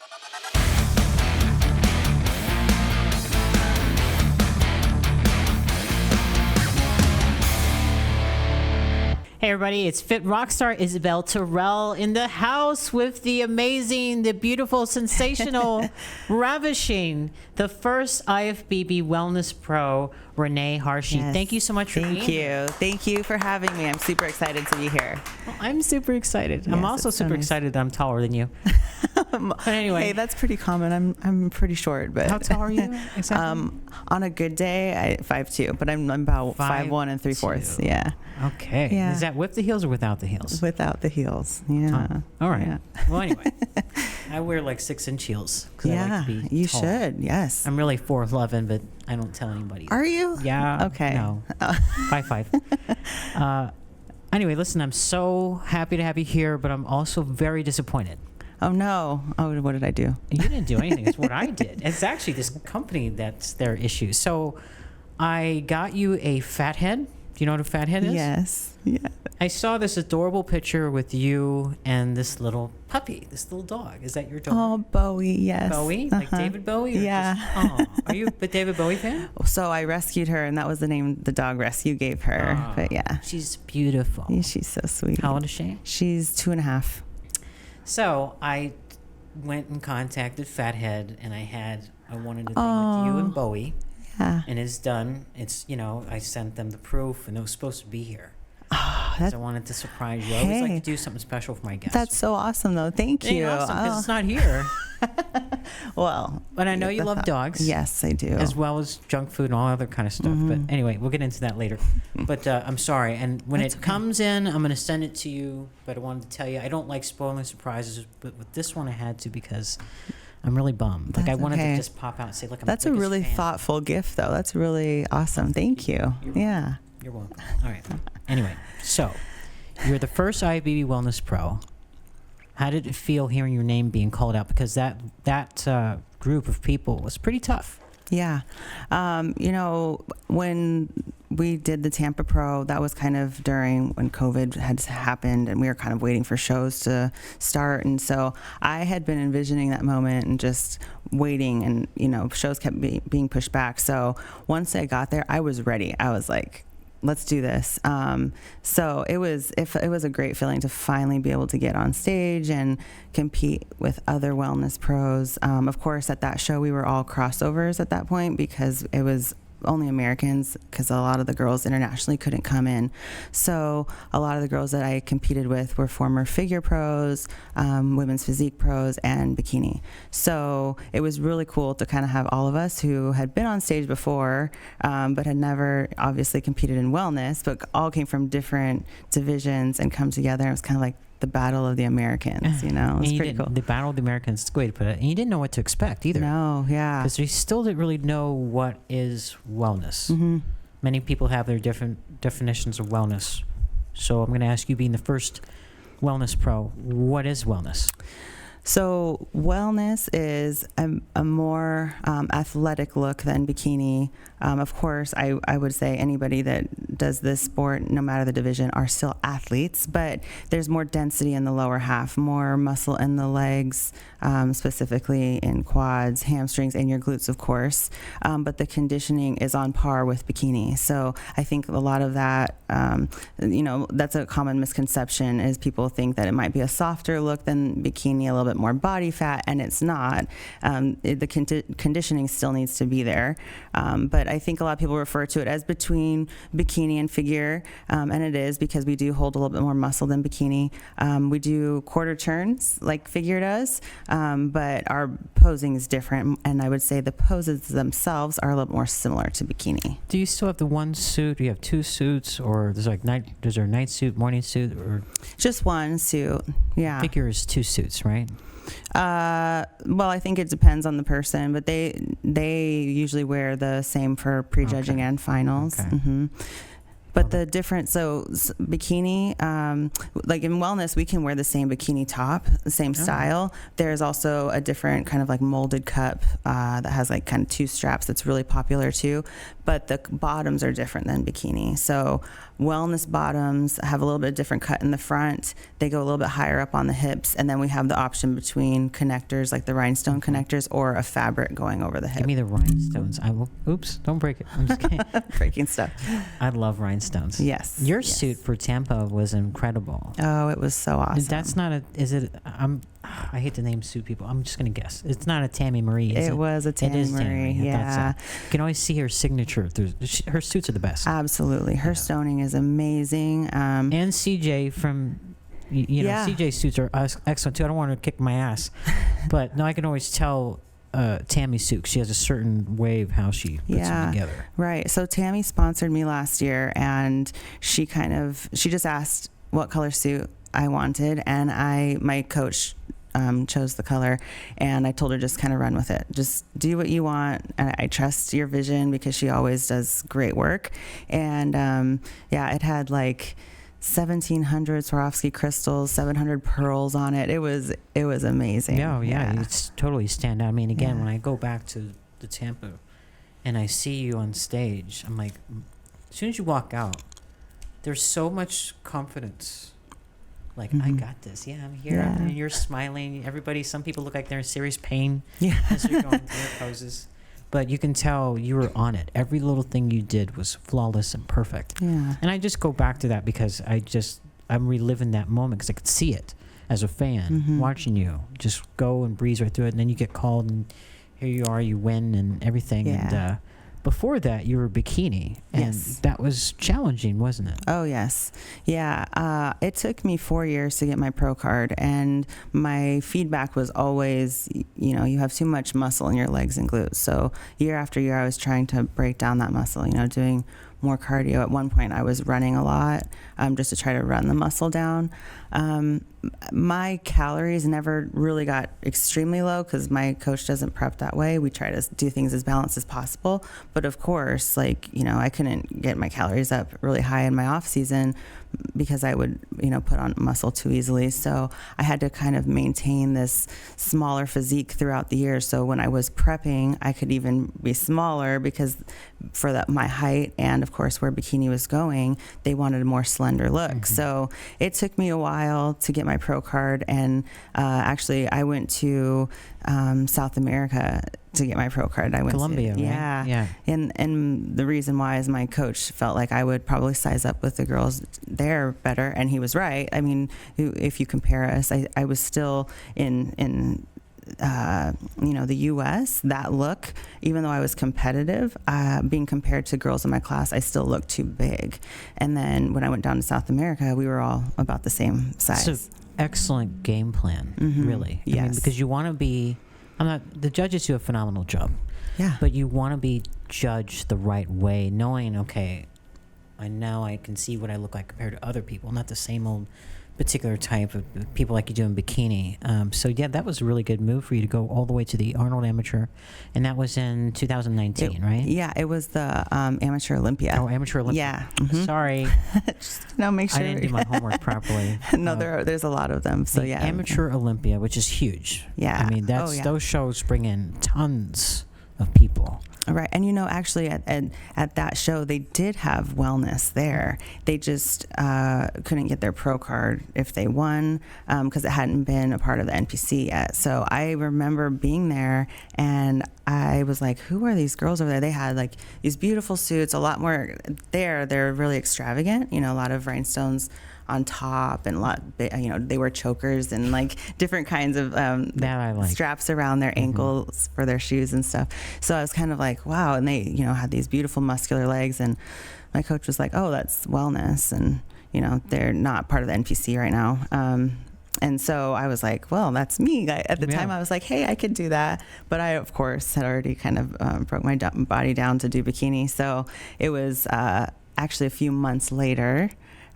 Hey everybody, it's Fit Rockstar Isabelle Turell in the house with the amazing, the beautiful, sensational, ravishing, the first IFBB Wellness Pro, Renee Harshey. Yes. Thank you so much for being here. Thank you for having me. I'm super excited to be here. Well, I'm super excited. Yes, I'm also it's so super nice. excited that I'm taller than you. But anyway. Hey, that's pretty common. I'm pretty short, but How tall are you exactly? On a good day, 5'2", but I'm about 5'1" and 3/4. Yeah. Okay. Yeah. Is that with the heels or without the heels? Without the heels. Yeah. All right. Yeah. Well, anyway, I wear like 6-inch heels because I like to be you tall. should. Yes. I'm really 4'11", but I don't tell anybody. Are you? Yeah. Okay. No. 5'5". Anyway, listen, I'm so happy to have you here, but I'm also very disappointed. Oh no. Oh, what did I do? You didn't do anything. It's what I did. It's actually this company that's their issue. So I got you a fat head. Do you know what a fat head is? Yes. Yeah. I saw this adorable picture with you and this little puppy, this little dog. Is that your dog? Oh, Bowie. Yes. Bowie? Like David Bowie? Or Yeah. Are you a David Bowie fan? So I rescued her, and that was the name the dog rescue gave her. Oh, But yeah. She's beautiful. Yeah, she's so sweet. How old is she? She's 2.5. So I went and contacted Fathead, and I wanted a thing with you and Bowie. Yeah. And it's done. It's, I sent them the proof, and it was supposed to be here. Oh, So I wanted to surprise you. I always like Hey. to do something special for my guests. that's so awesome, though. Thank Ain't you. awesome because it's not here. Well, But I know you love dogs. Yes, I do. As well as junk food and all other kind of stuff. But anyway, we'll get into that later. But I'm sorry. And when That's it okay. comes in, I'm going to send it to you. But I wanted to tell you, I don't like spoiling surprises. But with this one, I had to because I'm really bummed. Like I That's wanted okay. to just pop out and say, look, I'm That's the a biggest really fan. thoughtful gift, though. That's really awesome. Thank you. You're Yeah. You're welcome. All right. Anyway, so you're the first IFBB Wellness Pro. How did it feel hearing your name being called out? Because that group of people was pretty tough. Yeah. When we did the Tampa Pro, that was kind of during when COVID had happened and we were kind of waiting for shows to start. And so I had been envisioning that moment and just waiting, and, shows kept being pushed back. So once I got there, I was ready. I was like, let's do this. So it was a great feeling to finally be able to get on stage and compete with other wellness pros. Of course, at that show, we were all crossovers at that point because it was only Americans, because a lot of the girls internationally couldn't come in. So a lot of the girls that I competed with were former figure pros, women's physique pros, and bikini. So it was really cool to kind of have all of us who had been on stage before, but had never obviously competed in wellness, but all came from different divisions and come together. It was kind of like the battle of the Americans, It was pretty cool. The battle of the Americans, it's a way to put it. And you didn't know what to expect either. No, yeah. Because we still didn't really know what is wellness. Mm-hmm. Many people have their different definitions of wellness. So I'm going to ask you, being the first wellness pro, what is wellness? So wellness is a more athletic look than bikini. Of course, I would say anybody that does this sport, no matter the division, are still athletes, but there's more density in the lower half, more muscle in the legs, specifically in quads, hamstrings, and your glutes, of course. But the conditioning is on par with bikini. So I think a lot of that, that's a common misconception, is people think that it might be a softer look than bikini, a little bit more body fat, and it's not. The conditioning still needs to be there. But I think a lot of people refer to it as between bikini and figure, and it is, because we do hold a little bit more muscle than bikini. We do quarter turns like figure does, but our posing is different, and I would say the poses themselves are a little more similar to bikini. Do you still have the one suit? Do you have two suits? Or there's there a night suit, morning suit? Or Just one suit, yeah. figure is two suits, right? Well, I think it depends on the person, but they usually wear the same for prejudging Okay. and finals. Okay. Mm-hmm. But the difference, bikini, like in wellness, we can wear the same bikini top, the same style. There's also a different kind of like molded cup that has like kind of 2 straps that's really popular too. But the bottoms are different than bikini. So wellness bottoms have a little bit different cut in the front. They go a little bit higher up on the hips. And then we have the option between connectors, like the rhinestone connectors, or a fabric going over the hip. Give me the rhinestones. I will. Oops, don't break it. I'm just kidding. Breaking stuff. I love rhinestones. Yes. Your yes. suit for Tampa was incredible. Oh, it was so awesome. That's not a. Is it? I hate to name suit people. I'm just gonna guess. It's not a Tammy Marie. Is it? It was a Tammy Marie. Tammy. Yeah. You can always see her signature through. Her suits are the best. Absolutely. Her stoning is amazing. And CJ from. You know, CJ suits are excellent too. I don't want to kick my ass, but no, I can always tell Tammy's suit. She has a certain way of how she puts them together. Right. So Tammy sponsored me last year, and she just asked what color suit I wanted, and my coach chose the color, and I told her just kind of run with it. Just do what you want, and I trust your vision because she always does great work. And it had like 1,700 Swarovski crystals, 700 pearls on it. It was amazing. Yeah. You totally stand out. I mean, again, when I go back to the Tampa and I see you on stage, I'm like, as soon as you walk out, there's so much confidence. Like, I got this. Yeah, I'm here. Yeah. And you're smiling. Some people look like they're in serious pain as you're going through your poses. But you can tell you were on it. Every little thing you did was flawless and perfect. Yeah. And I just go back to that because I'm reliving that moment because I could see it as a fan watching you just go and breeze right through it. And then you get called and here you are, you win and everything. Yeah. And before that, you were Bikini. And that was challenging, wasn't it? Oh, yes. Yeah. It took me 4 years to get my pro card. And my feedback was always, you have too much muscle in your legs and glutes. So year after year, I was trying to break down that muscle, doing more cardio. At one point, I was running a lot just to try to run the muscle down. My calories never really got extremely low because my coach doesn't prep that way. We try to do things as balanced as possible. But of course, I couldn't get my calories up really high in my off season because I would, put on muscle too easily. So I had to kind of maintain this smaller physique throughout the year. So when I was prepping, I could even be smaller because for my height and of course where Bikini was going, they wanted a more slender look. So it took me a while to get my pro card. And actually I went to South America to get my pro card. I went Colombia, to, right? Yeah. And the reason why is my coach felt like I would probably size up with the girls there better, and he was right. I mean, if you compare us, I was still in the U.S. That look, even though I was competitive, being compared to girls in my class, I still looked too big. And then when I went down to South America, we were all about the same size. So excellent game plan, really. Yes. I mean, because you want to be. The judges do a phenomenal job. Yeah. But you want to be judged the right way, knowing, okay, I can see what I look like compared to other people, not the same old particular type of people like you do in Bikini. That was a really good move for you to go all the way to the Arnold Amateur, and that was in 2019, right? Yeah, it was the Amateur Olympia. Oh, Amateur Olympia. Yeah. Mm-hmm. Sorry. Make sure. I didn't do my homework properly. No, there's a lot of them. So yeah. Amateur Olympia, which is huge. Yeah. I mean, those shows bring in tons of people. Right. And, actually at that show, they did have wellness there. They just couldn't get their pro card if they won because it hadn't been a part of the NPC yet. So I remember being there and I was like, who are these girls over there? They had like these beautiful suits, a lot more there. They're really extravagant, a lot of rhinestones on top and they wear chokers and like different kinds of straps around their ankles for their shoes and stuff. So I was kind of like, wow. And they, had these beautiful muscular legs, and my coach was like, oh, that's wellness. And, they're not part of the NPC right now. And so I was like, well, that's me. At the time I was like, hey, I could do that. But I, of course, had already kind of broke my body down to do Bikini. So it was actually a few months later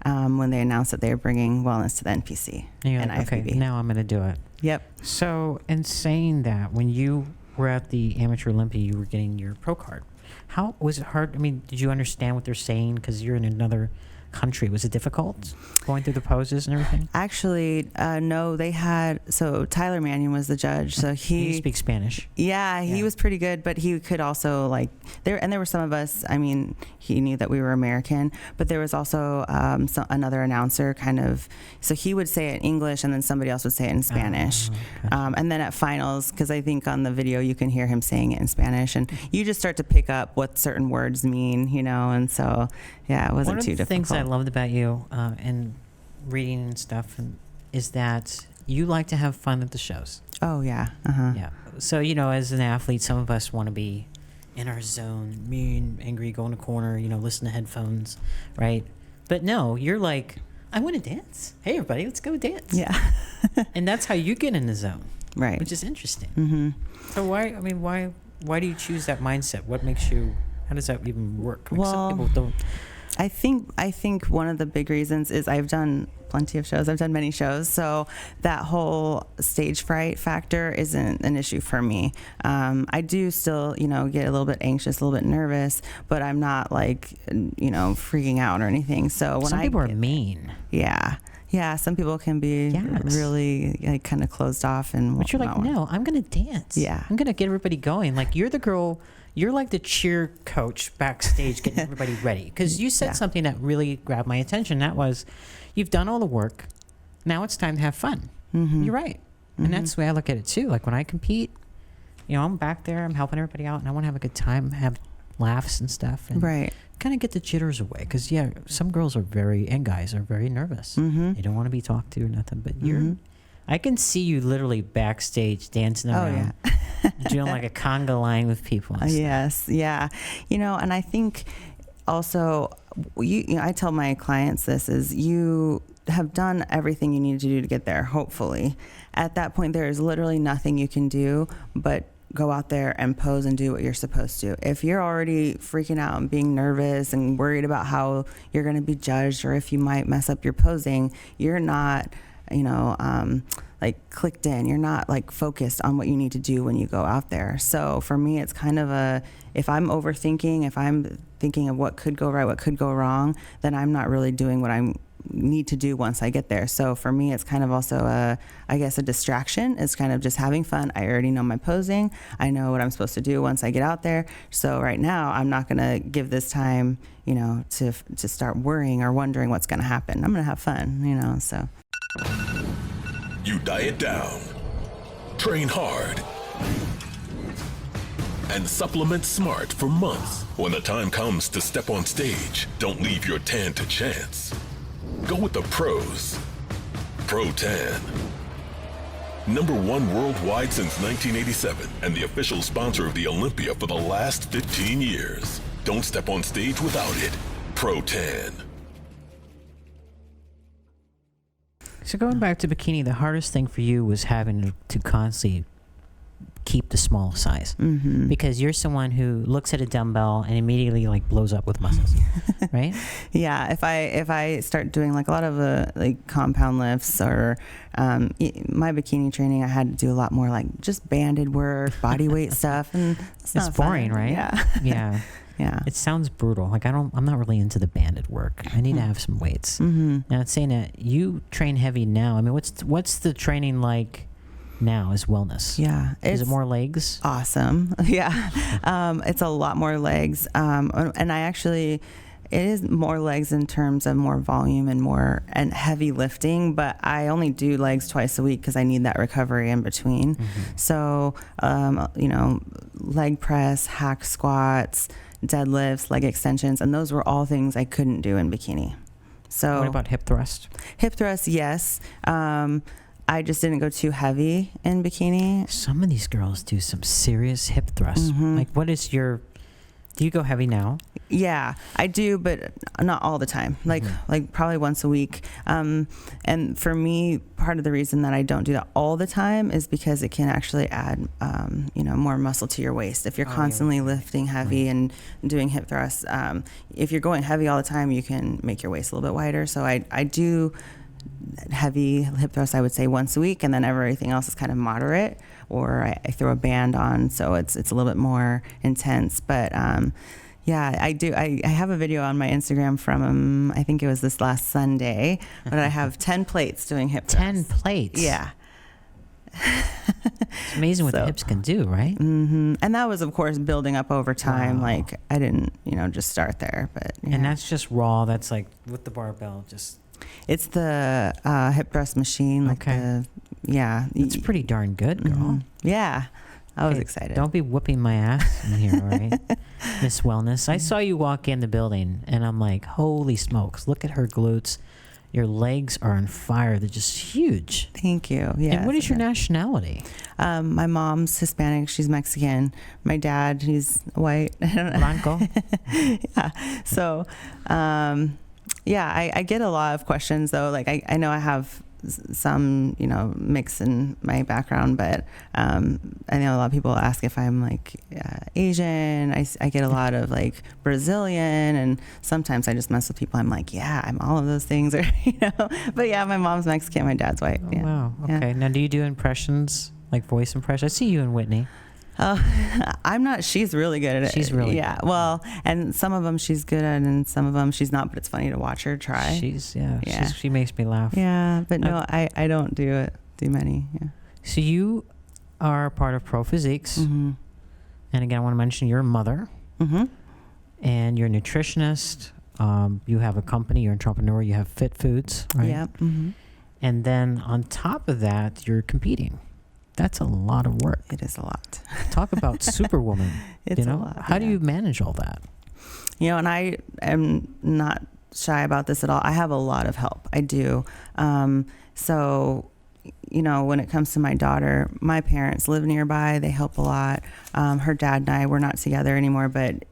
when they announced that they were bringing wellness to the NPC and like, IFBB. Okay, now I'm going to do it. Yep. So in saying that, when you were at the Amateur Olympia, you were getting your pro card. How was it hard? I mean, did you understand what they're saying because you're in another country? Was it difficult going through the poses and everything? Actually, no, they had, so Tyler Mannion was the judge. So he speaks Spanish. Yeah, he was pretty good, but he could also there were some of us, I mean, he knew that we were American, but there was also another announcer so he would say it in English and then somebody else would say it in Spanish. Gotcha. And then at finals, because I think on the video you can hear him saying it in Spanish, and you just start to pick up what certain words mean, and so, yeah, it wasn't too difficult. One of the things I loved about you and reading and stuff is that you like to have fun at the shows. Oh, yeah. Yeah. So, as an athlete, some of us want to be in our zone, mean, angry, go in a corner, listen to headphones, right? But no, you're like, I want to dance. Hey, everybody, let's go dance. Yeah. And that's how you get in the zone. Right. Which is interesting. Mm-hmm. So why do you choose that mindset? What makes you, how does that even work? Like, well, some people don't. I think one of the big reasons is I've done plenty of shows. I've done many shows. So that whole stage fright factor isn't an issue for me. I do still, get a little bit anxious, a little bit nervous, but I'm not freaking out or anything. So when some people are mean. Yeah. Yeah, some people can be really kind of closed off and. But you're like, no, I'm gonna dance. Yeah, I'm gonna get everybody going. Like you're the girl. You're like the cheer coach backstage, getting everybody ready. Because you said something that really grabbed my attention. That was, you've done all the work. Now it's time to have fun. Mm-hmm. You're right, and that's the way I look at it too. Like when I compete, I'm back there. I'm helping everybody out, and I want to have a good time, have laughs and stuff, and kind of get the jitters away. Because some girls and guys are very nervous. Mm-hmm. They don't want to be talked to or nothing. But I can see you literally backstage dancing around, doing like a conga line with people. Yes, yeah, and I think also, I tell my clients this is you have done everything you need to do to get there. Hopefully, at that point, there is literally nothing you can do but go out there and pose and do what you're supposed to. If you're already freaking out and being nervous and worried about how you're going to be judged or if you might mess up your posing, you're not, clicked in. You're not focused on what you need to do when you go out there. So for me, it's kind of if I'm overthinking, if I'm thinking of what could go right, what could go wrong, then I'm not really doing what I need to do once I get there. So for me, it's kind of also a distraction. It's kind of just having fun. I already know my posing. I know what I'm supposed to do once I get out there. So right now, I'm not going to give this time, to start worrying or wondering what's going to happen. I'm going to have fun, so. You diet down, train hard, and supplement smart for months. When the time comes to step on stage, don't leave your tan to chance. Go with the pros. Pro Tan. #1 worldwide since 1987 and the official sponsor of the Olympia for the last 15 years. Don't step on stage without it. Pro Tan. So going back to bikini, the hardest thing for you was having to constantly keep the small size, because you're someone who looks at a dumbbell and immediately blows up with muscles, right? Yeah, if I start doing a lot of compound lifts or my bikini training, I had to do a lot more just banded work, body weight stuff, and it's boring, fun. Right? Yeah. Yeah. It sounds brutal. I'm not really into the banded work. I need to have some weights. Now it's saying that you train heavy now. I mean, what's the training like now as wellness? Yeah. Is it more legs? Awesome. Yeah. It's a lot more legs. And it is more legs in terms of more volume and heavy lifting, but I only do legs twice a week because I need that recovery in between. So, leg press, hack squats, deadlifts, leg extensions, and those were all things I couldn't do in bikini. So what about hip thrust? Hip thrust, yes. I just didn't go too heavy in bikini. Some of these girls do some serious hip thrusts. What is do you go heavy now? Yeah, I do, but not all the time. Like probably once a week. And for me, part of the reason that I don't do that all the time is because it can actually add, more muscle to your waist. If you're constantly lifting heavy and doing hip thrusts, if you're going heavy all the time, you can make your waist a little bit wider. So I do heavy hip thrusts, I would say once a week, and then everything else is kind of moderate, or I throw a band on, so it's a little bit more intense. But yeah, I do. I have a video on my Instagram from I think it was this last Sunday, but I have 10 plates doing hip thrusts. 10 plates. Yeah. It's amazing what the hips can do, right? Mm-hmm. And that was, of course, building up over time. Wow. Like, I didn't, just start there, but yeah. And that's just raw. That's like with the barbell, just. It's the hip thrust machine. Like Okay. Yeah. It's pretty darn good, girl. Mm-hmm. Yeah. I was Okay, excited. Don't be whooping my ass in here, all right? Miss Wellness. I saw you walk in the building, and I'm like, holy smokes, look at her glutes. Your legs are on fire. They're just huge. Thank you. Yeah. And what is your nationality? My mom's Hispanic. She's Mexican. My dad, he's white. Blanco? Yeah. So, yeah, I get a lot of questions, though. Like, I know I have some, mix in my background, but I know a lot of people ask if I'm like Asian. I get a lot of like Brazilian, and sometimes I just mess with people. I'm like, yeah, I'm all of those things, or But yeah, my mom's Mexican, my dad's white. Oh, Yeah. wow. Okay. Yeah. Now, do you do impressions, like voice impressions? I see you and Whitney. I'm not. She's really good at it. She's really yeah. good. Well, and some of them she's good at, and some of them she's not. But it's funny to watch her try. She makes me laugh. Yeah, but no, I don't do many. Yeah. So you are part of Pro Physiques, Mm-hmm. and again, I want to mention you're a mother, Mm-hmm. and you're a nutritionist. You have a company. You're an entrepreneur. You have Fit Foods, right? Yeah. Mm-hmm. And then on top of that, you're competing. That's a lot of work. It is a lot. Talk about superwoman. It's a lot. How do you manage all that? And I am not shy about this at all. I have a lot of help. I do. So, when it comes to my daughter, my parents live nearby. They help a lot. Her dad and I, we're not together anymore, but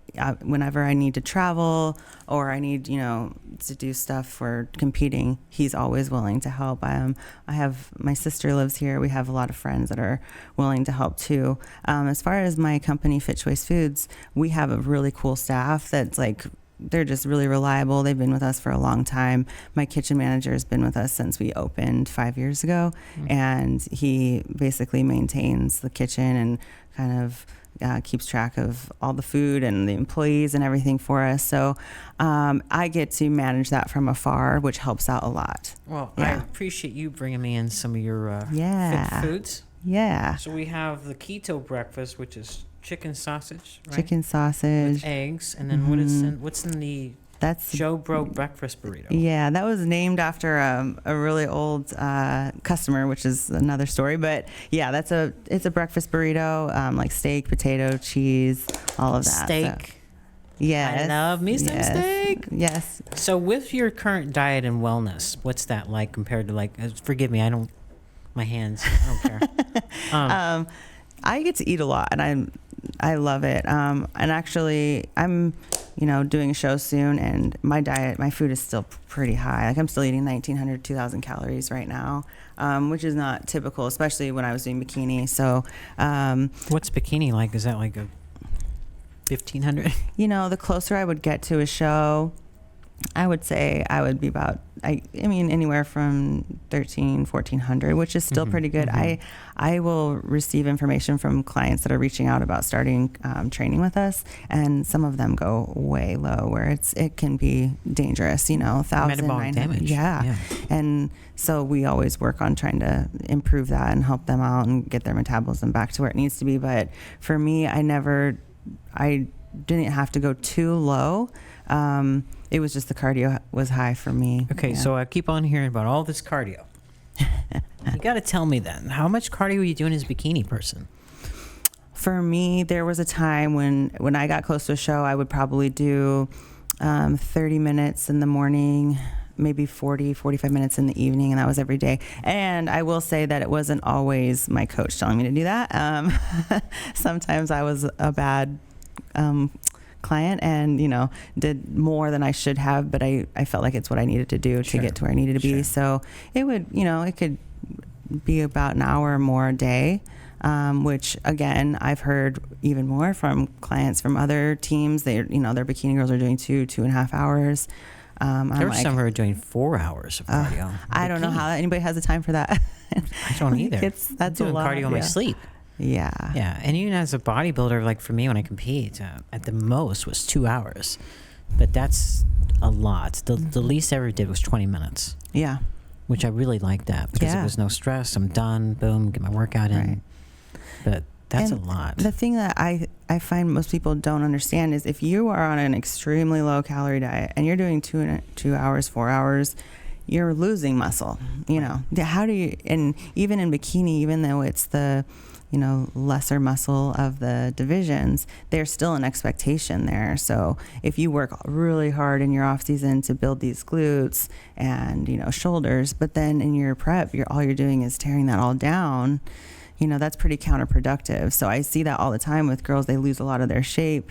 whenever I need to travel or I need, to do stuff for competing, he's always willing to help. I have, my sister lives here. We have a lot of friends that are willing to help too. As far as my company, Fit Choice Foods, we have a really cool staff that's like, they're just really reliable. They've been with us for a long time. My kitchen manager has been with us since we opened 5 years ago, and he basically maintains the kitchen and kind of keeps track of all the food and the employees and everything for us. So I get to manage that from afar, which helps out a lot. Well, Yeah. I appreciate you bringing me in some of your Yeah. Fit Foods. Yeah. So we have the keto breakfast, which is chicken sausage, right? Chicken sausage. With eggs, and then what's in the That's Joe Bro breakfast burrito? Yeah, that was named after a really old customer, which is another story. But yeah, it's a breakfast burrito, like steak, potato, cheese, all of that. Steak. So, yes. I love me some steak. Yes. So with your current diet and wellness, what's that like compared to forgive me, my hands, I don't care. I get to eat a lot, and I love it. And actually, I'm, doing a show soon, and my food is still pretty high. Like, I'm still eating 1,900, 2,000 calories right now, which is not typical, especially when I was doing bikini. So, What's bikini like? Is that like a 1,500? the closer I would get to a show, I would say I would be about, anywhere from 1,300, 1,400, which is still pretty good. I will receive information from clients that are reaching out about starting training with us, and some of them go way low, where it can be dangerous, 1,000, metabolic 900. damage. Yeah. And so we always work on trying to improve that and help them out and get their metabolism back to where it needs to be. But for me, I didn't have to go too low. It was just the cardio was high for me. Okay, Yeah. so I keep on hearing about all this cardio. You got to tell me then, how much cardio were you doing as a bikini person? For me, there was a time when I got close to a show, I would probably do 30 minutes in the morning, maybe 40, 45 minutes in the evening, and that was every day. And I will say that it wasn't always my coach telling me to do that. Sometimes I was a bad client and, did more than I should have, but I felt like it's what I needed to do to get to where I needed to be. So it would, it could be about an hour or more a day, which again, I've heard even more from clients from other teams. Their bikini girls are doing 2.5 hours. There were some who are doing 4 hours of cardio. I don't know how anybody has the time for that. I don't either. That's I'm doing a lot. cardio in my sleep. Yeah. Yeah. And even as a bodybuilder, like for me, when I compete, at the most was 2 hours. But that's a lot. The least I ever did was 20 minutes. Yeah. Which I really liked that because it was no stress. I'm done. Boom. Get my workout in. Right. But that's a lot. The thing that I find most people don't understand is if you are on an extremely low calorie diet and you're doing 2 hours, 4 hours, you're losing muscle. You know, how do you, and even in bikini, even though it's the, lesser muscle of the divisions, there's still an expectation there. So if you work really hard in your off season to build these glutes and, shoulders, but then in your prep, all you're doing is tearing that all down, that's pretty counterproductive. So I see that all the time with girls. They lose a lot of their shape.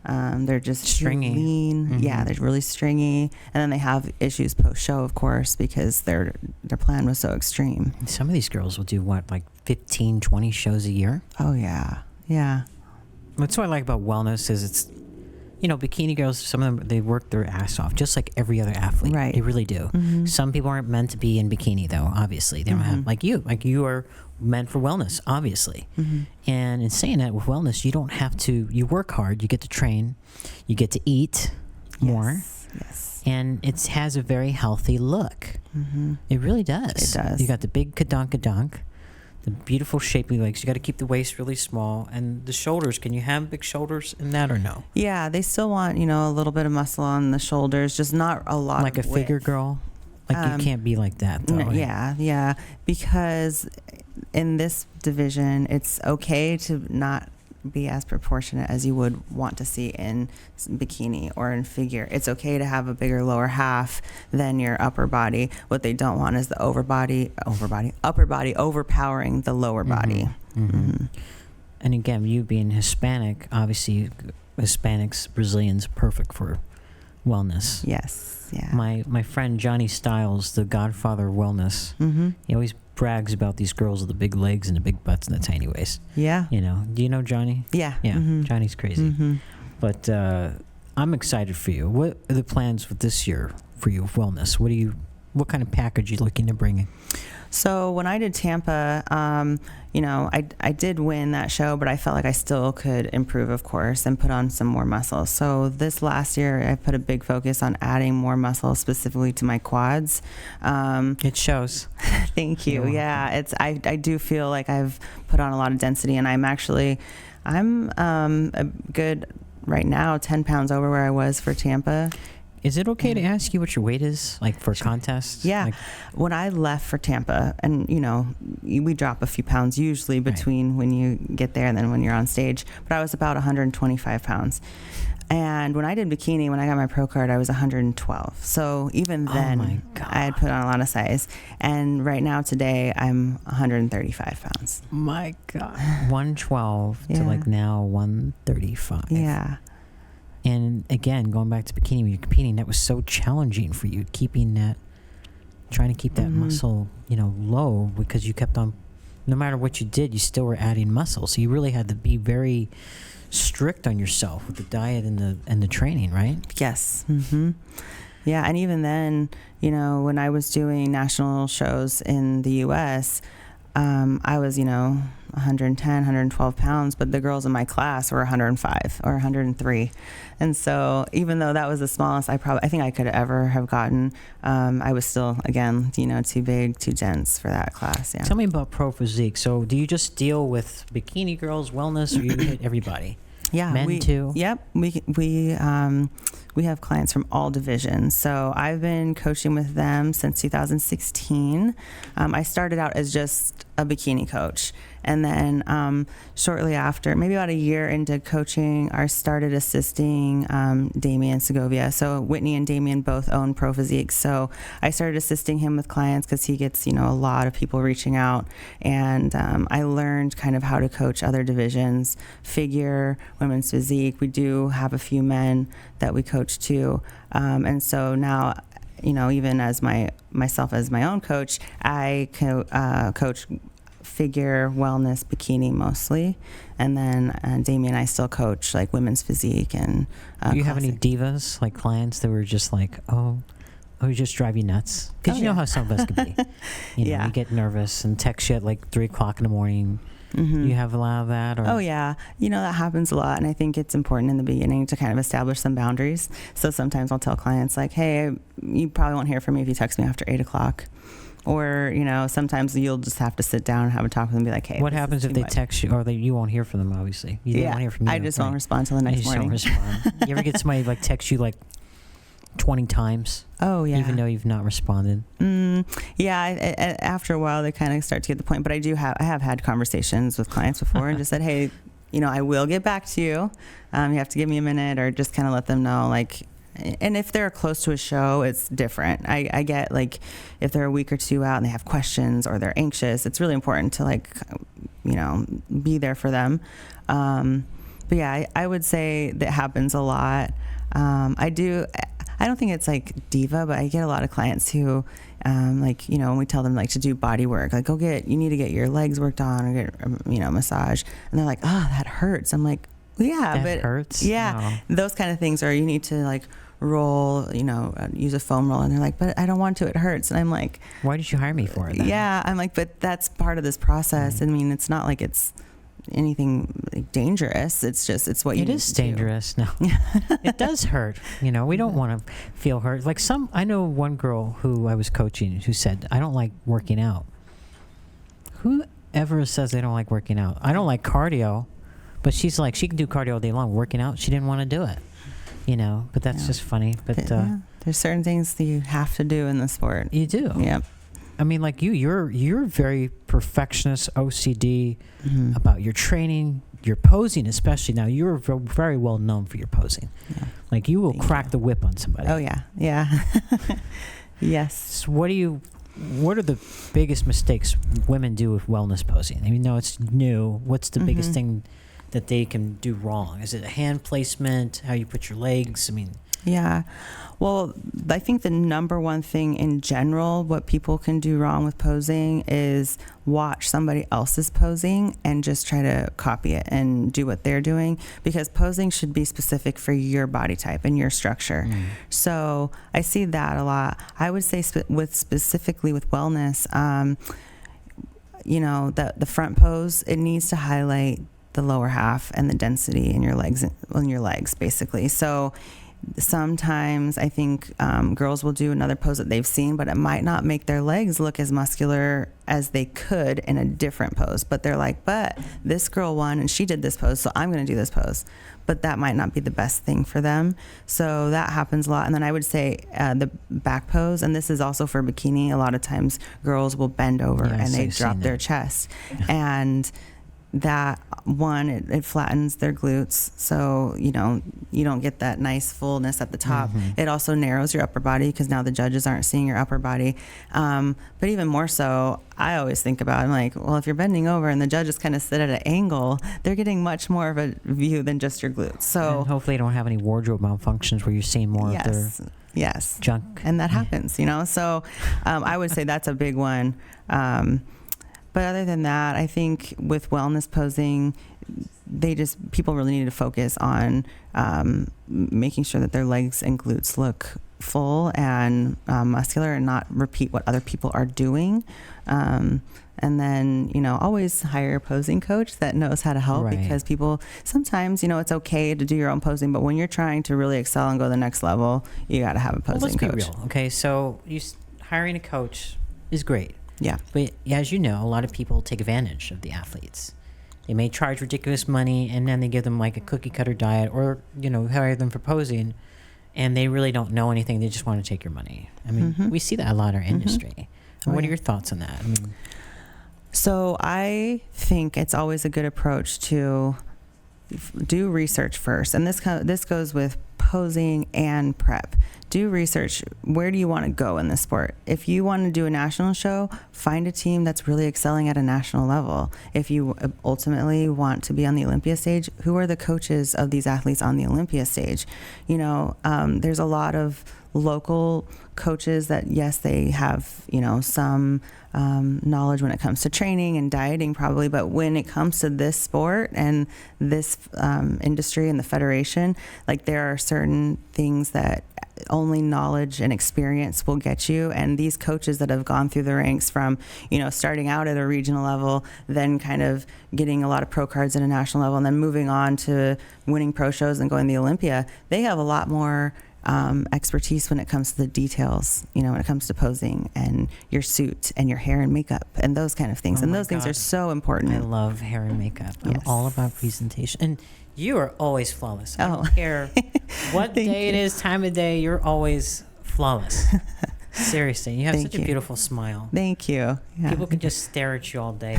They're just stringy. Lean. Mm-hmm. Yeah, they're really stringy. And then they have issues post-show, of course, because their plan was so extreme. Some of these girls will do, like 15, 20 shows a year? Oh, yeah. Yeah. What's what I like about wellness is it's, bikini girls, some of them, they work their ass off, just like every other athlete. Right. They really do. Mm-hmm. Some people aren't meant to be in bikini, though, obviously. They don't have, like you are meant for wellness, obviously. Mm-hmm. And in saying that, with wellness, you don't have to, you work hard, you get to train, you get to eat more. Yes. And it has a very healthy look. Mm-hmm. It really does. It does. You got the big kadonk, the beautiful shapely legs. You got to keep the waist really small. And the shoulders, can you have big shoulders in that or no? Yeah, they still want, a little bit of muscle on the shoulders, just not a lot like of a figure girl? Like you can't be like that, though. Yeah. Because in this division, it's okay to not be as proportionate as you would want to see in bikini or in figure. It's okay to have a bigger lower half than your upper body. What they don't want is the upper body overpowering the lower body. Mm-hmm. And again, you being Hispanic, obviously Hispanics, Brazilians, perfect for wellness. Yes. Yeah. My friend Johnny Styles, the godfather of wellness, he always brags about these girls with the big legs and the big butts and the tiny waist. Yeah. Do you know Johnny? Yeah. Yeah. Mm-hmm. Johnny's crazy. Mm-hmm. But I'm excited for you. What are the plans for this year for you of wellness? What kind of package are you looking to bring in? So when I did Tampa, I did win that show, but I felt like I still could improve, of course, and put on some more muscle. So this last year, I put a big focus on adding more muscle, specifically to my quads. It shows. Thank you. Yeah, I do feel like I've put on a lot of density, and I'm a good right now 10 pounds over where I was for Tampa. Is it okay to ask you what your weight is, like for contests? Yeah. When I left for Tampa, and, we drop a few pounds usually between when you get there and then when you're on stage, but I was about 125 pounds. And when I did bikini, when I got my pro card, I was 112. So even then, I had put on a lot of size. And right now, today, I'm 135 pounds. My God. 112 to like now 135. Yeah. And again, going back to bikini, when you're competing, that was so challenging for you, trying to keep that muscle, low, because you kept on, no matter what you did, you still were adding muscle. So you really had to be very strict on yourself with the diet and the training, right? Yes. Mm-hmm. Yeah, and even then, when I was doing national shows in the U.S., I was, 110, 112 pounds, but the girls in my class were 105 or 103. And so even though that was the smallest I think I could ever have gotten, I was still, again, too big, too dense for that class. Yeah. Tell me about Pro Physique. So do you just deal with bikini girls, wellness, or you hit everybody? Yeah. Men too? Yep. We have clients from all divisions. So I've been coaching with them since 2016. I started out as just a bikini coach. And then shortly after, maybe about a year into coaching, I started assisting Damian Segovia. So Whitney and Damian both own Pro Physique. So I started assisting him with clients because he gets, a lot of people reaching out. And I learned kind of how to coach other divisions, figure, women's physique. We do have a few men that we coach too. And so now, even as myself as my own coach, I coach figure, wellness, bikini mostly, and then Damien and I still coach like women's physique and do you have any divas, like clients that were just like, oh, who just drive you nuts? Because you know how some of us can be. You know, you get nervous and text you at like 3 o'clock in the morning. You have a lot of that? Or? Oh, yeah. You know, that happens a lot. And I think it's important in the beginning to kind of establish some boundaries. So sometimes I'll tell clients like, hey, you probably won't hear from me if you text me after 8 o'clock. Or, you know, sometimes you'll just have to sit down and have a talk with them and be like, hey. What happens if they text you, or you won't hear from them, obviously? You won't hear from me. I just won't respond till the next morning. Don't respond. You ever get somebody like text you like 20 times? Oh, yeah. Even though you've not responded? Yeah. After a while, they kind of start to get the point. But I have had conversations with clients before and just said, hey, you know, I will get back to you. You have to give me a minute, or just kind of let them know, like. And if they're close to a show, it's different. I get, like, if they're a week or two out and they have questions or they're anxious, it's really important to, like, you know, be there for them. But yeah, I would say that happens a lot. I don't think it's like diva, but I get a lot of clients who, like, you know, when we tell them like to do body work, like you need to get your legs worked on or get, you know, massage. And they're like, oh, that hurts. I'm like, yeah, that but hurts. Yeah. No. Those kind of things, or you need to like roll, you know, use a foam roll. And they're like, but I don't want to, it hurts. And I'm like, why did you hire me for it then? Yeah. I'm like, but that's part of this process. I mean, it's not like it's anything like dangerous. It's just, it's what you need to do. It is dangerous. No, it does hurt. You know, we don't want to feel hurt. Like I know one girl who I was coaching who said, I don't like working out. Whoever says they don't like working out? I don't like cardio, but she's like, she can do cardio all day long. Working out, she didn't want to do it. You know, but that's just funny. But there's certain things that you have to do in the sport. You do. Yep. I mean, like you're very perfectionist, OCD about your training, your posing, especially now. You're very well known for your posing. Yeah. Like you will crack the whip on somebody. Oh yeah, yeah. Yes. So what are the biggest mistakes women do with wellness posing? I mean, no, it's new. What's the biggest thing that they can do wrong? Is it a hand placement, how you put your legs? I mean, yeah. Well, I think the number one thing in general, what people can do wrong with posing is watch somebody else's posing and just try to copy it and do what they're doing, because posing should be specific for your body type and your structure. So I see that a lot. I would say specifically with wellness, you know, the front pose, it needs to highlight the lower half and the density in your legs, basically. So sometimes I think girls will do another pose that they've seen, but it might not make their legs look as muscular as they could in a different pose. But they're like, but this girl won and she did this pose, so I'm going to do this pose. But that might not be the best thing for them. So that happens a lot. And then I would say the back pose, and this is also for bikini, a lot of times girls will bend over and they drop their chest. And that one, it flattens their glutes, so you know you don't get that nice fullness at the top. It also narrows your upper body because now the judges aren't seeing your upper body. But even more so, I always think about, I'm like, well, if you're bending over and the judges kind of sit at an angle, they're getting much more of a view than just your glutes. So and hopefully you don't have any wardrobe malfunctions where you're seeing more of their junk. And that happens, you know. So I would say that's a big one. But other than that, I think with wellness posing, people really need to focus on making sure that their legs and glutes look full and muscular, and not repeat what other people are doing. And then, you know, always hire a posing coach that knows how to help, because people sometimes, you know, it's okay to do your own posing, but when you're trying to really excel and go to the next level, you got to have a posing coach. Let's be real. Okay, so hiring a coach is great. Yeah. But as you know, a lot of people take advantage of the athletes. They may charge ridiculous money, and then they give them like a cookie cutter diet, or, you know, hire them for posing, and they really don't know anything. They just want to take your money. I mean, we see that a lot in our industry. What are your thoughts on that? I mean, so I think it's always a good approach to do research first. And this goes with posing and prep. Do research. Where do you want to go in this sport? If you want to do a national show, find a team that's really excelling at a national level. If you ultimately want to be on the Olympia stage, who are the coaches of these athletes on the Olympia stage? You know, there's a lot of local coaches that, yes, they have, you know, some knowledge when it comes to training and dieting probably, but when it comes to this sport and this industry and the federation, like there are certain things that only knowledge and experience will get you. And these coaches that have gone through the ranks from, starting out at a regional level, then kind of getting a lot of pro cards at a national level, and then moving on to winning pro shows and going to the Olympia, they have a lot more expertise when it comes to the details, when it comes to posing and your suit and your hair and makeup and those kind of things. And those things are so important. I love hair and makeup. Yes. I'm all about presentation. And you are always flawless. I don't care what day it is, time of day, you're always flawless. Seriously, you have such a beautiful smile. Thank you. Yeah. People can just stare at you all day,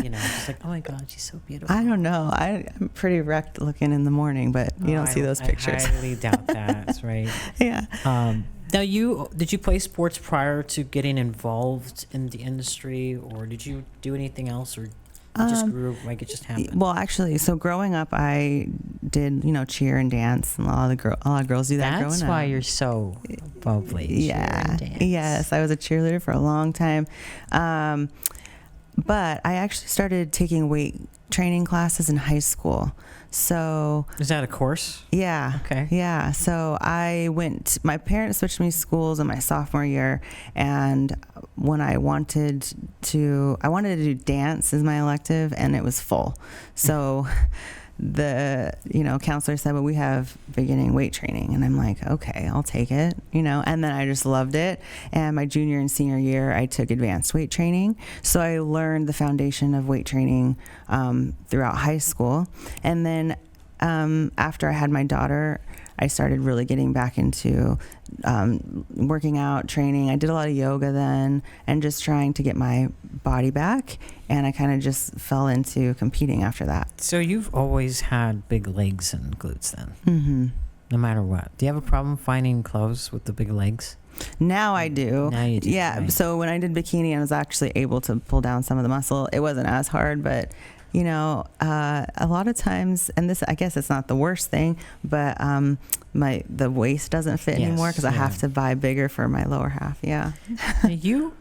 just like, oh my God, she's so beautiful. I don't know. I'm pretty wrecked looking in the morning, but you don't see those pictures. I highly doubt that. That's right. Yeah. Now, did you play sports prior to getting involved in the industry, or did you do anything else, or you just grew up, like it just happened? Well, actually, so growing up, I did, cheer and dance, and a lot of girls do that growing up. That's why you're so bubbly. Yeah. Cheer and dance. Yes, I was a cheerleader for a long time. But I actually started taking weight training classes in high school. So is that a course? Yeah. Okay. Yeah. So my parents switched me schools in my sophomore year, and when I wanted to do dance as my elective, and it was full. So the counselor said, well, we have beginning weight training, and I'm like, okay, I'll take it, and then I just loved it. And my junior and senior year, I took advanced weight training, so I learned the foundation of weight training throughout high school. And then after I had my daughter, I started really getting back into working out, training. I did a lot of yoga then, and just trying to get my body back. And I kind of just fell into competing after that. So you've always had big legs and glutes then? Mm-hmm. No matter what. Do you have a problem finding clothes with the big legs? Now I do. Now you do. Yeah. Right. So when I did bikini, I was actually able to pull down some of the muscle. It wasn't as hard, but a lot of times, and this, I guess it's not the worst thing, but the waist doesn't fit anymore because I have to buy bigger for my lower half. Yeah. You,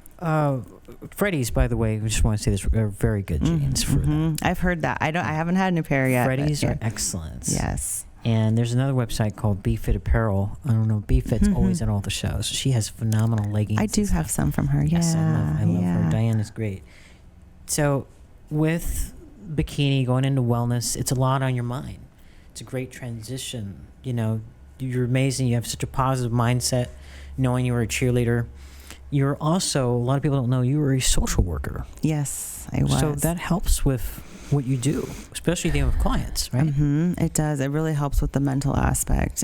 Freddy's, by the way, I just want to say this, are very good jeans for that. I've heard that. I haven't had a new pair yet. Freddy's are excellent. Yes. And there's another website called B-Fit Apparel. I don't know. B-Fit's always at all the shows. She has phenomenal leggings. I do have some from her. Yes, Yeah. I love her. Diane is great. So with bikini, going into wellness, it's a lot on your mind. It's a great transition. You're amazing. You have such a positive mindset, knowing you were a cheerleader. You're also, a lot of people don't know, you were a social worker. Yes, I was. So that helps with what you do, especially dealing with clients, right? Mm-hmm. It does. It really helps with the mental aspect.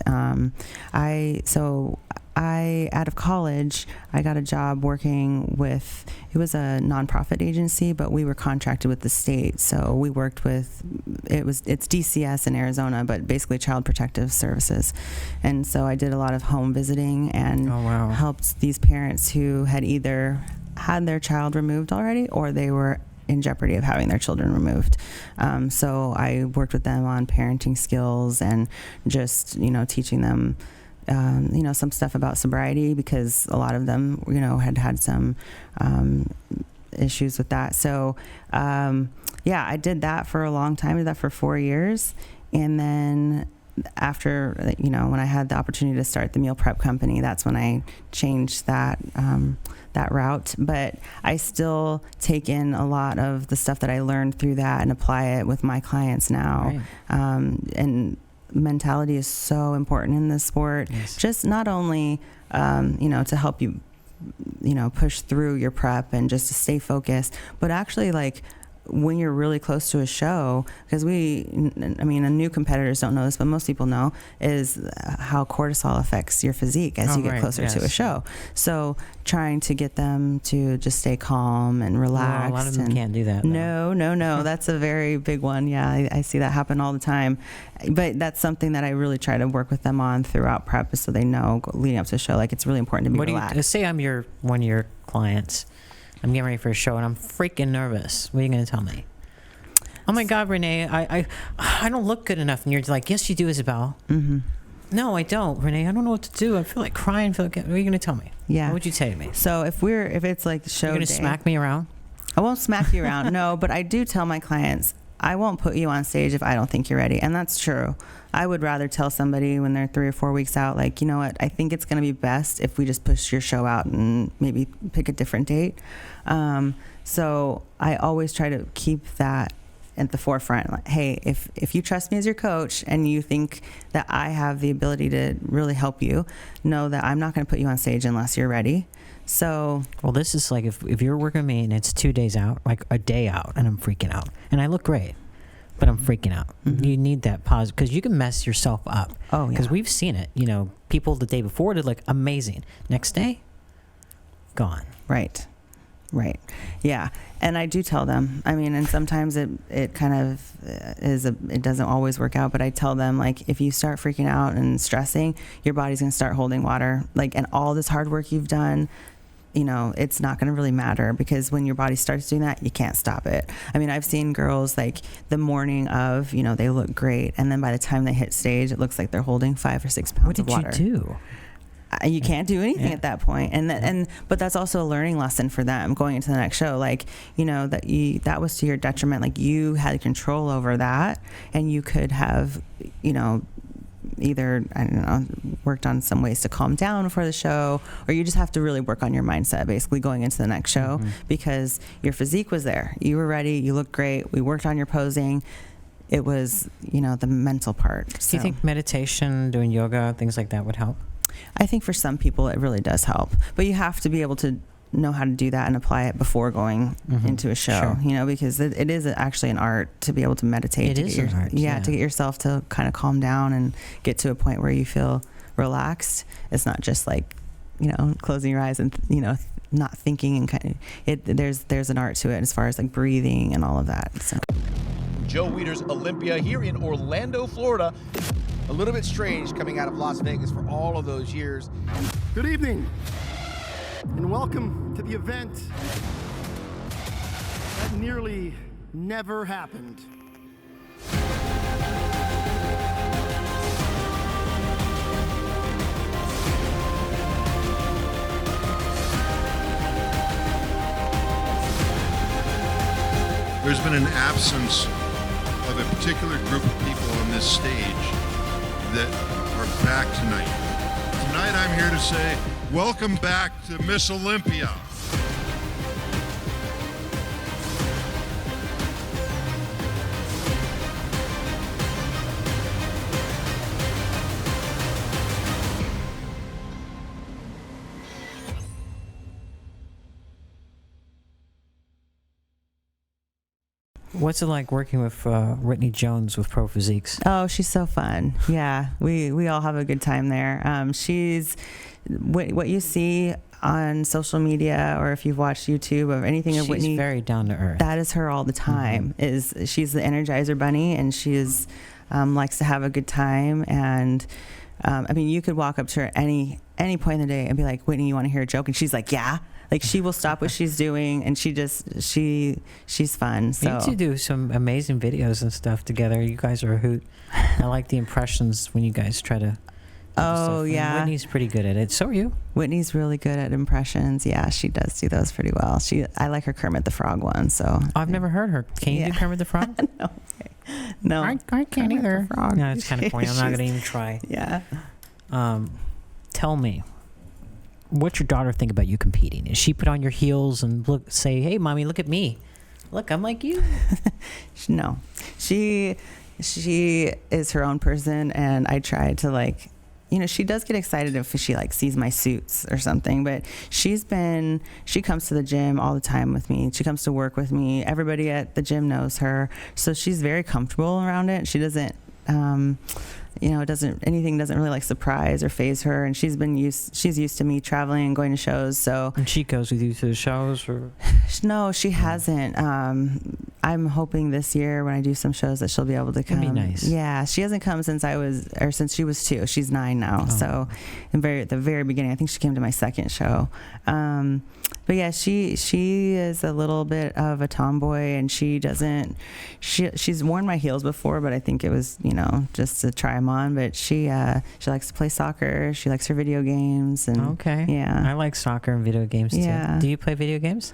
Out of college, I got a job working with, it was a nonprofit agency, but we were contracted with the state. So we worked with, it's DCS in Arizona, but basically Child Protective Services. And so I did a lot of home visiting and helped these parents who had either had their child removed already or they were in jeopardy of having their children removed. So I worked with them on parenting skills and just, teaching them some stuff about sobriety, because a lot of them, had some issues with that. So, I did that for a long time. I did that for 4 years. And then after, when I had the opportunity to start the meal prep company, that's when I changed that route. But I still take in a lot of the stuff that I learned through that and apply it with my clients now. Right. And mentality is so important in this sport. Yes. Just not only, to help you, push through your prep and just to stay focused, but actually when you're really close to a show, because new competitors don't know this, but most people know, is how cortisol affects your physique as you get closer to a show. So trying to get them to just stay calm and relax. A lot of them can't do that. No. That's a very big one. Yeah, I see that happen all the time. But that's something that I really try to work with them on throughout prep, so they know leading up to a show, it's really important to be relaxed. Say I'm one of your clients. I'm getting ready for a show and I'm freaking nervous. What are you going to tell me? Oh my God, Renee, I don't look good enough. And you're like, yes, you do, Isabelle. Mm-hmm. No, I don't, Renee. I don't know what to do. I feel like crying. What are you going to tell me? Yeah. What would you say to me? So if it's like the show, you're going to smack me around? I won't smack you around. No, but I do tell my clients, I won't put you on stage if I don't think you're ready. And that's true. I would rather tell somebody when they're 3 or 4 weeks out, like, you know what, I think it's going to be best if we just push your show out and maybe pick a different date. So I always try to keep that at the forefront. Like, hey, if you trust me as your coach and you think that I have the ability to really help you, know that I'm not going to put you on stage unless you're ready. So, well, this is like if you're working with me and it's 2 days out, like a day out, and I'm freaking out, and I look great, but I'm freaking out. Mm-hmm. You need that pause, because you can mess yourself up. Oh, yeah. Because we've seen it. You know, people the day before did like amazing. Next day, gone. Right. Yeah. And I do tell them, I mean, and sometimes it kind of it doesn't always work out, but I tell them, like, if you start freaking out and stressing, your body's going to start holding water. Like, and all this hard work you've done, you know, it's not going to really matter, because when your body starts doing that, you can't stop it. I mean, I've seen girls, like, the morning of, you know, they look great, and then by the time they hit stage, it looks like they're holding 5 or 6 pounds of water. What did you do? You can't do anything at that point. But that's also a learning lesson for them going into the next show. Like, you know, that was to your detriment. Like, you had control over that, and you could have, you know, either, I don't know, worked on some ways to calm down before the show, or you just have to really work on your mindset basically going into the next show, because your physique was there. You were ready. You looked great. We worked on your posing. It was, you know, the mental part. Do you think meditation, doing yoga, things like that would help? I think for some people it really does help, but you have to be able to know how to do that and apply it before going into a show. Sure. You know, because it is actually an art to be able to meditate. It is an art. Yeah, to get yourself to kind of calm down and get to a point where you feel relaxed. It's not just like, you know, closing your eyes and, you know, not thinking, and kind of there's an art to it as far as like breathing and all of that. So. Joe Weider's Olympia here in Orlando, Florida. A little bit strange coming out of Las Vegas for all of those years. Good evening, and welcome to the event that nearly never happened. There's been an absence of a particular group of people on this stage that are back tonight. Tonight I'm here to say, welcome back to Miss Olympia. What's it like working with Whitney Jones with Pro Physiques? Oh, she's so fun. Yeah, we all have a good time there. She's what you see on social media, or if you've watched YouTube or anything of Whitney. She's very down to earth. That is her all the time. She's the Energizer Bunny, and she is likes to have a good time. And I mean, you could walk up to her any point in the day and be like, Whitney, you want to hear a joke? And she's like, yeah. Like, she will stop what she's doing, and she's fun. So you two do some amazing videos and stuff together. You guys are a hoot. I like the impressions when you guys try to. Oh, yeah. Whitney's pretty good at it. So are you. Whitney's really good at impressions. Yeah, she does do those pretty well. I like her Kermit the Frog one. So I've never heard her. Can you do Kermit the Frog? No, I can't Kermit either. The Frog. No, it's kind of funny. I'm not gonna even try. Yeah. Tell me, what's your daughter think about you competing? Is she put on your heels and say, "Hey, mommy, look at me. Look, I'm like you"? No, she is her own person, and I try to, like, you know, she does get excited if she like sees my suits or something, but she comes to the gym all the time with me. She comes to work with me. Everybody at the gym knows her. So she's very comfortable around it. She doesn't, anything doesn't really like surprise or faze her. And she's used to me traveling and going to shows. So. And she goes with you to the shows, or? No, she hasn't. I'm hoping this year when I do some shows that she'll be able to come. That'd be nice. Yeah, she hasn't come since she was 2. She's 9 now. Oh. So, at the very beginning, I think she came to my second show. But yeah, she is a little bit of a tomboy, and she's worn my heels before, but I think it was, just to try I'm on, but she likes to play soccer. She likes her video games. And Okay. yeah, I like soccer and video games Yeah. too. Do you play video games?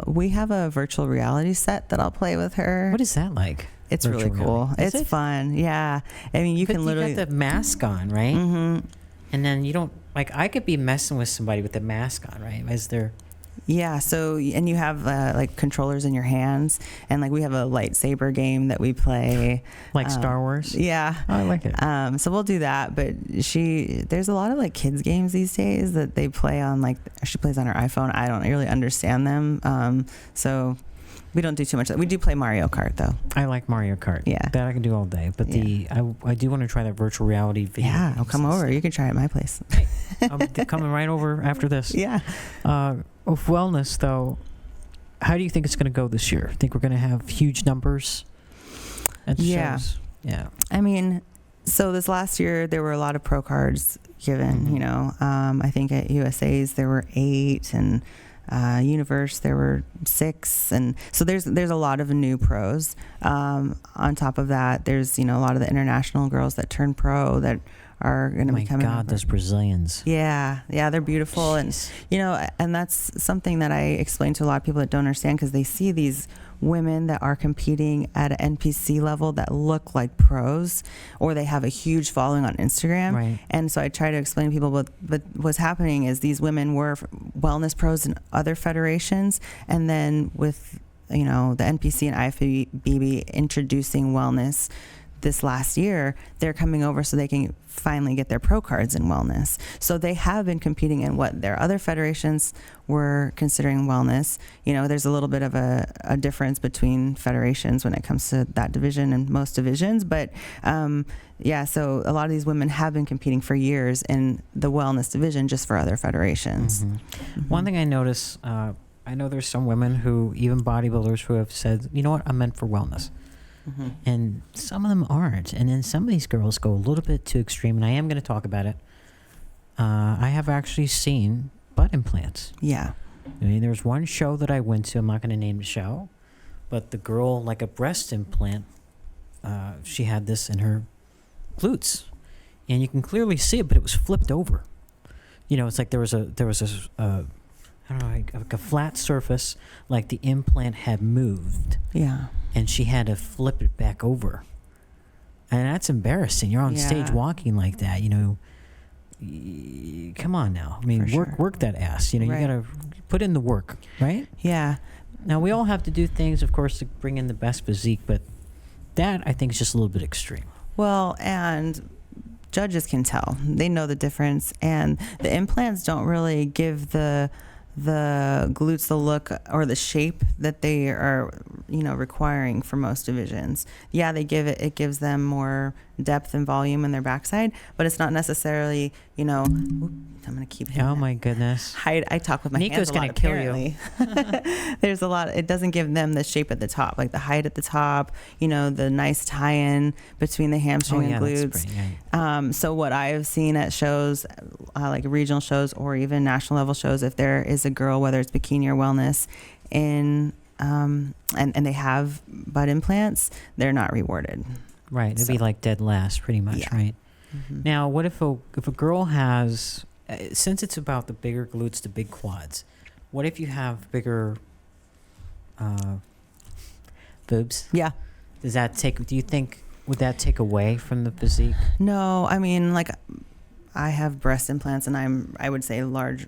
We have a virtual reality set that I'll play with her. What is that like? It's Virtual really cool. reality? Is It's it? fun. Yeah. I mean, you But can literally. you got the mask on, right? Mhm. And then you don't, like, I could be messing with somebody with the mask on, right? Is there... Yeah. So, and you have like controllers in your hands, and like we have a lightsaber game that we play. Like Star Wars? Yeah. Oh, I like it. So we'll do that. But there's a lot of like kids games these days that they play on, like she plays on her iPhone. I don't really understand them. So we don't do too much. We do play Mario Kart though. I like Mario Kart. Yeah. That I can do all day. But I do want to try that virtual reality video. Yeah. I'll come over. You can try it at my place. I'm coming right over after this. Yeah. Of wellness, though, how do you think it's going to go this year? Think we're going to have huge numbers at the shows? Yeah. I mean, so this last year there were a lot of pro cards given. Mhm. You know, I think at USA's there were 8, and Universe there were 6, and so there's a lot of new pros. On top of that, there's a lot of the international girls that turn pro that are going to be coming. My God, over. those Brazilians. Yeah, they're beautiful. Jeez. And and that's something that I explain to a lot of people that don't understand, because they see these women that are competing at an NPC level that look like pros, or they have a huge following on Instagram. Right. And so I try to explain to people, but what's happening is these women were wellness pros in other federations, and then with the NPC and IFBB introducing wellness this last year, they're coming over so they can finally get their pro cards in wellness. So they have been competing in what their other federations were considering wellness. There's a little bit of a difference between federations when it comes to that division and most divisions. But so a lot of these women have been competing for years in the wellness division just for other federations. Mm-hmm. Mm-hmm. One thing I notice, I know there's some women who, even bodybuilders, who have said, you know what, I'm meant for wellness. Mm-hmm. And some of them aren't. And then some of these girls go a little bit too extreme, and I am going to talk about it. I have actually seen butt implants. Yeah. I mean, there's one show that I went to, I'm not going to name the show, but the girl, like a breast implant, she had this in her glutes. And you can clearly see it, but it was flipped over. It's like there was a I don't know, like a flat surface, like the implant had moved. Yeah. And she had to flip it back over. And that's embarrassing. You're on stage walking like that, come on now. I mean, work that ass. You got to put in the work, right? Yeah. Now, we all have to do things, of course, to bring in the best physique, but that, I think, is just a little bit extreme. Well, and judges can tell. They know the difference. And the implants don't really give the glutes the look or the shape that they are requiring for most divisions. It gives them more depth and volume in their backside, but it's not necessarily I'm gonna keep hitting oh my goodness, I talk with my Nico's hands a lot, gonna kill apparently. There's a lot. It doesn't give them the shape at the top, like the height at the top, the nice tie-in between the hamstring and glutes. That's pretty, right. So what I have seen at shows, like regional shows or even national level shows, if there is a girl, whether it's bikini or wellness, and they have butt implants, they're not rewarded. Right. It'd be like dead last, pretty much, right? Mm-hmm. Now, what if a girl has, since it's about the bigger glutes, the big quads, what if you have bigger boobs? Yeah. Do you think, would that take away from the physique? No, I mean, like, I have breast implants, and I would say larger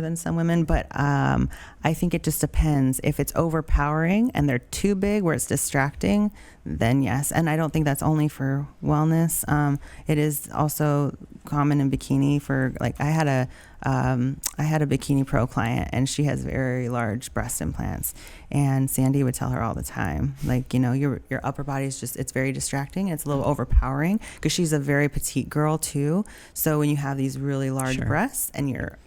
than some women, but I think it just depends. If it's overpowering and they're too big where it's distracting, then yes. And I don't think that's only for wellness. It is also common in bikini for, like, I had a bikini pro client, and she has very large breast implants, and Sandy would tell her all the time, like, your upper body is just, it's very distracting. It's a little overpowering, because she's a very petite girl too. So when you have these really large breasts, and your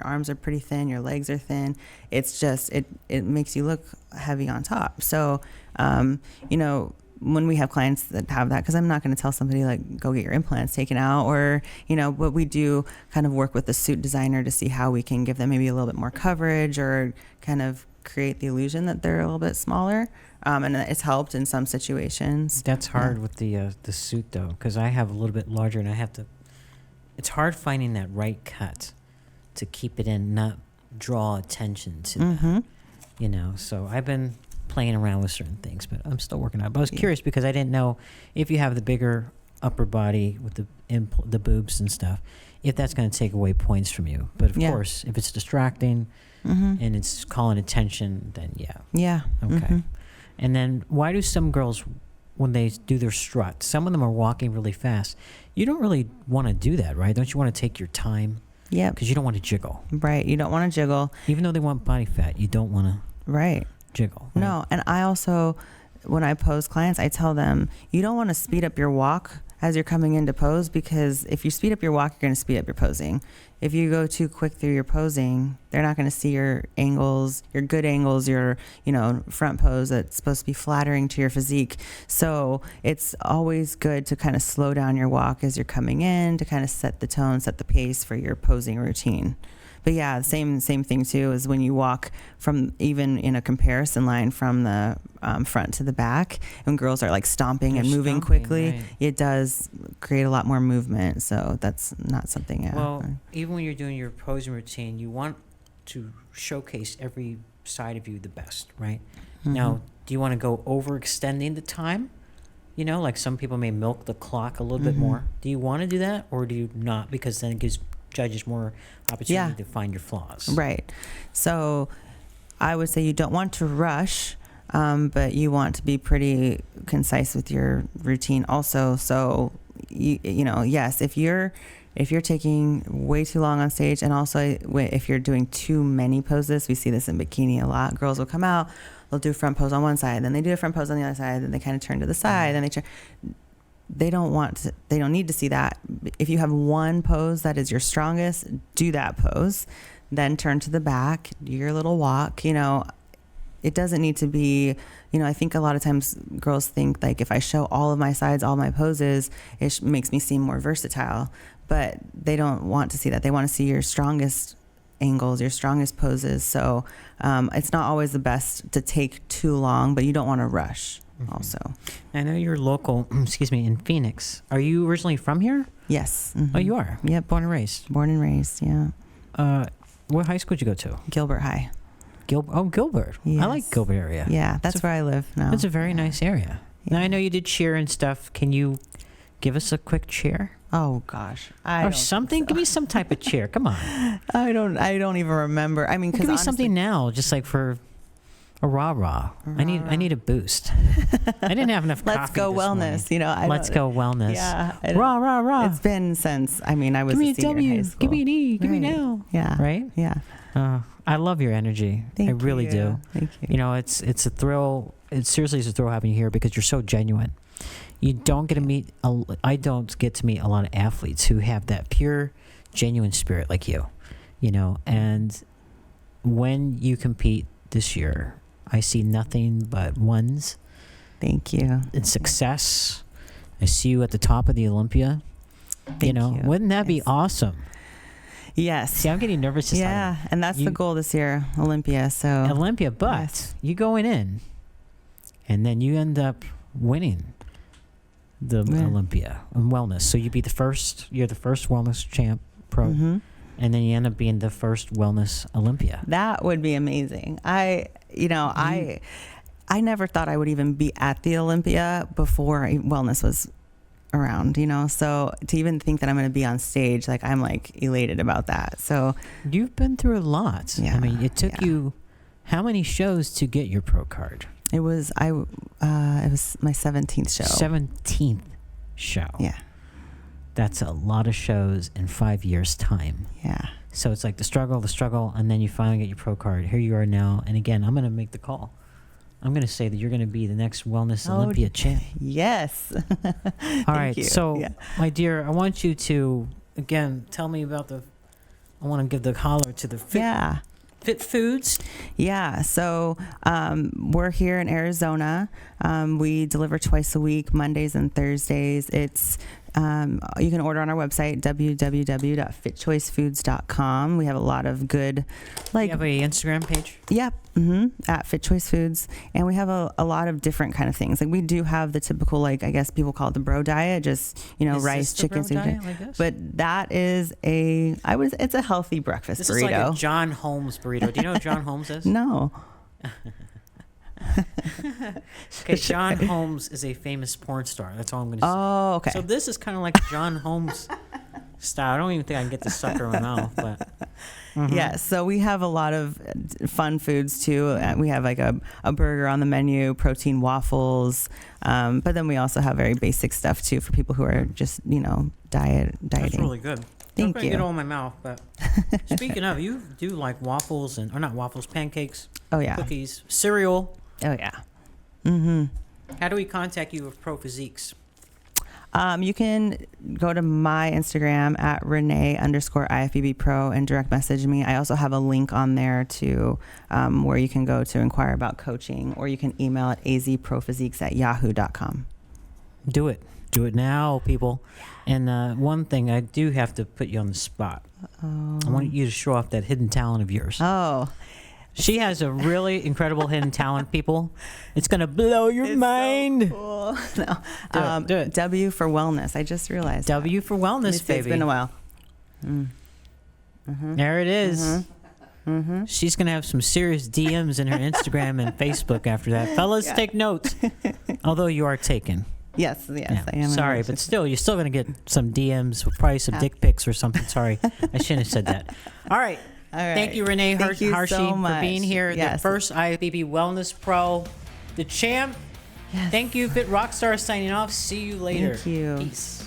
arms are pretty thin, your legs are thin, it's just, it makes you look heavy on top. So, when we have clients that have that, because I'm not going to tell somebody, like, go get your implants taken out, or, but we do kind of work with the suit designer to see how we can give them maybe a little bit more coverage, or kind of create the illusion that they're a little bit smaller. And it's helped in some situations. That's hard with the suit though, because I have a little bit larger, and I have to. It's hard finding that right cut to keep it in, not draw attention to that. You know, so I've been playing around with certain things, but I'm still working on it. But I was curious because I didn't know if you have the bigger upper body with the boobs and stuff, if that's going to take away points from you. But of course, if it's distracting and it's calling attention, then yeah. Okay. And then why do some girls, when they do their strut, some of them are walking really fast? You don't really want to do that, right? Don't you want to take your time? Yeah. Because you don't want to jiggle. Right. You don't want to jiggle. Even though they want body fat, you don't want to jiggle. Right? No. And I also, when I pose clients, I tell them, you don't want to speed up your walk as you're coming into pose, because if you speed up your walk, you're going to speed up your posing. If you go too quick through your posing, they're not going to see your angles, your good angles, your, front pose that's supposed to be flattering to your physique. So it's always good to kind of slow down your walk as you're coming in to kind of set the tone, set the pace for your posing routine. But yeah, same thing too is when you walk from, even in a comparison line from the front to the back, when girls are like stomping and moving quickly, right. It does create a lot more movement. So that's not something. Even when you're doing your posing routine, you want to showcase every side of you the best, right? Now, do you want to go overextending the time? Like some people may milk the clock a little bit more. Do you want to do that, or do you not? Because then it gives judges more opportunity to find your flaws. Right. So I would say you don't want to rush, but you want to be pretty concise with your routine also. So, yes, if you're taking way too long on stage, and also if you're doing too many poses, we see this in bikini a lot. Girls will come out, they'll do a front pose on one side, then they do a front pose on the other side, then they kind of turn to the side, then they turn. They don't need to see that. If you have one pose that is your strongest, do that pose, then turn to the back, do your little walk. It doesn't need to be, I think a lot of times girls think like if I show all of my sides, all my poses, it makes me seem more versatile, but they don't want to see that. They want to see your strongest angles, your strongest poses. So it's not always the best to take too long, but you don't want to rush. Also, I know you're local, in Phoenix. Are you originally from here? Yes. Oh, you are? Yep. Born and raised? Born and raised, yeah. What high school did you go to? Gilbert High. Gilbert. Yes. I like Gilbert area. Yeah, that's where I live now. It's a very nice area. Yeah. Now, I know you did cheer and stuff. Can you give us a quick cheer? Oh, gosh. Or something? Give me some type of cheer. Come on. I don't even remember. I mean, give me something now, just like for... a rah-rah. I need a boost. I didn't have enough coffee. Let's go wellness. Let's go wellness. Yeah. Rah, rah, rah. It's been since, I was give me a senior in high school. Give me an E. Give me now. Yeah. Right? Yeah. I love your energy. I really do. Thank you. It's a thrill. It seriously is a thrill having you here because you're so genuine. You don't get to meet, I don't get to meet a lot of athletes who have that pure, genuine spirit like you, and when you compete this year, I see nothing but ones. Thank you. And success. I see you at the top of the Olympia. Thank you. Wouldn't that be awesome? Yes. See, I'm getting nervous. And that's the goal this year, Olympia. So Olympia, but you going in, and then you end up winning the Olympia in wellness. So you'd be the first. You're the first wellness champ pro. And then you end up being the first wellness Olympia. That would be amazing. I never thought I would even be at the Olympia before wellness was around, So to even think that I'm going to be on stage, I'm elated about that. So you've been through a lot. Yeah. It took you how many shows to get your pro card? It was my 17th show. 17th show. Yeah. That's a lot of shows in 5 years' time. Yeah. So it's like the struggle, and then you finally get your pro card. Here you are now. And again, I'm going to make the call. I'm going to say that you're going to be the next Wellness Olympia champ. Yes. All right. So, my dear, I want you to, again, tell me about I want to give the holler to the Fit Foods. Yeah. So we're here in Arizona. We deliver twice a week, Mondays and Thursdays. It's You can order on our website, www.fitchoicefoods.com. We have a lot of good, You have a Instagram page? Yep. At Fit Choice Foods. And we have a lot of different kind of things. Like we do have the typical, like, I guess people call it the bro diet, just, Is rice, this the chicken, bro soup. diet like this? But that is it's a healthy breakfast This burrito. is like a John Holmes burrito. Do you know what John Holmes is? No. Okay, John Holmes is a famous porn star. That's all I'm going to say. Oh, okay. So this is kind of like John Holmes style. I don't even think I can get this sucker in my mouth, but Yes, so we have a lot of fun foods too. We have like a burger on the menu, protein waffles, but then we also have very basic stuff too for people who are just dieting. that's really good. Thank I'm gonna you. get all in my mouth, but speaking of, you do like waffles or not waffles, pancakes, Oh yeah. cookies, cereal. Oh yeah. How do we contact you with Pro Physiques? You can go to my Instagram at Renee_IFBB Pro and direct message me. I also have a link on there to where you can go to inquire about coaching, or you can email at azprophysiques@yahoo.com. Do it. Do it now, people. And one thing, I do have to put you on the spot. I want you to show off that hidden talent of yours. Oh, She has a really incredible hidden talent, people. It's going to blow your mind. so cool. No. Do it. W for wellness. I just realized. W for wellness, It's baby. been a while. There it is. She's going to have some serious DMs in her Instagram and Facebook after that. Fellas, take notes. Although you are taken. Yes, Yeah. I am. Sorry, but still, you're still going to get some DMs with probably some dick pics or something. Sorry. I shouldn't have said that. All right. All right. Thank you, Renee Thank you Harshey, so for much. being here. Yes. The first IFBB Wellness Pro, the champ. Yes. Thank you, Fit Rockstar, signing off. See you later. Thank you. Peace.